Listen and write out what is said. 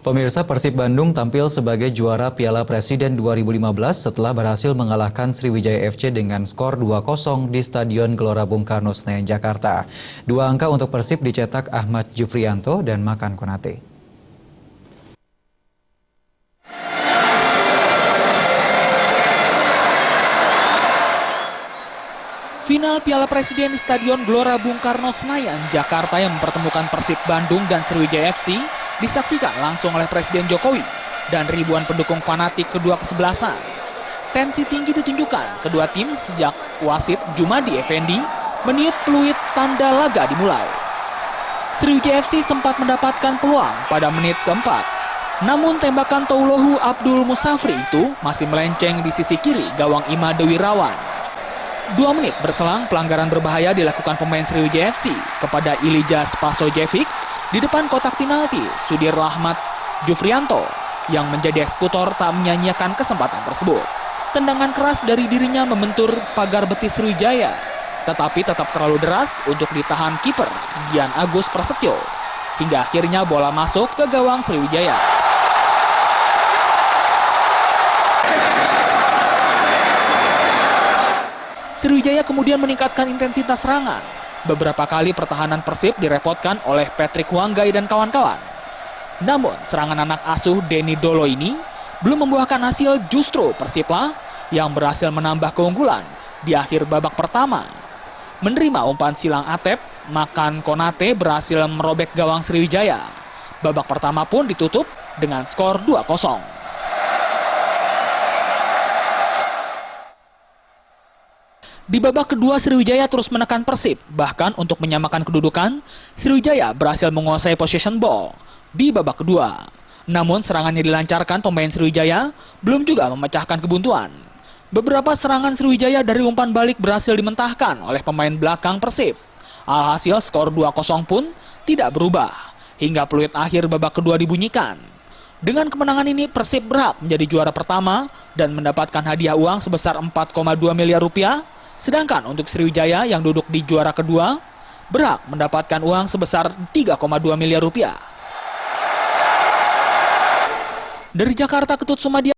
Pemirsa, Persib Bandung tampil sebagai juara Piala Presiden 2015 setelah berhasil mengalahkan Sriwijaya FC dengan skor 2-0 di Stadion Gelora Bung Karno, Senayan, Jakarta. Dua angka untuk Persib dicetak Ahmad Jufrianto dan Makan Konate. Final Piala Presiden di Stadion Gelora Bung Karno, Senayan, Jakarta yang mempertemukan Persib Bandung dan Sriwijaya FC disaksikan langsung oleh Presiden Jokowi dan ribuan pendukung fanatik kedua kesebelasan. Tensi tinggi ditunjukkan kedua tim sejak wasit Jumadi Effendi meniup peluit tanda laga dimulai. Sriwijaya FC sempat mendapatkan peluang pada menit keempat. Namun tembakan Toulohu Abdul Musafri itu masih melenceng di sisi kiri gawang Imade Wirawan. 2 menit berselang, pelanggaran berbahaya dilakukan pemain Sriwijaya FC kepada Ilija Spasojevic di depan kotak penalti. Sudir Rahmat Jufrianto yang menjadi eksekutor tak menyanyiakan kesempatan tersebut. Tendangan keras dari dirinya membentur pagar betis Sriwijaya, tetapi tetap terlalu deras untuk ditahan kiper Gian Agus Prasetyo. Hingga akhirnya bola masuk ke gawang Sriwijaya. Sriwijaya kemudian meningkatkan intensitas serangan. Beberapa kali pertahanan Persib direpotkan oleh Patrick Wanggai dan kawan-kawan. Namun serangan anak asuh Denny Dolo ini belum membuahkan hasil, justru Persiblah yang berhasil menambah keunggulan di akhir babak pertama. Menerima umpan silang Atep, Makan Konate berhasil merobek gawang Sriwijaya. Babak pertama pun ditutup dengan skor 2-0. Di babak kedua, Sriwijaya terus menekan Persib. Bahkan untuk menyamakan kedudukan, Sriwijaya berhasil menguasai possession ball di babak kedua. Namun serangannya dilancarkan pemain Sriwijaya belum juga memecahkan kebuntuan. Beberapa serangan Sriwijaya dari umpan balik berhasil dimentahkan oleh pemain belakang Persib. Alhasil skor 2-0 pun tidak berubah hingga peluit akhir babak kedua dibunyikan. Dengan kemenangan ini, Persib berhak menjadi juara pertama dan mendapatkan hadiah uang sebesar 4,2 miliar rupiah. Sedangkan untuk Sriwijaya yang duduk di juara kedua berhak mendapatkan uang sebesar 3,2 miliar rupiah. Dari Jakarta, Ketut Sumadia.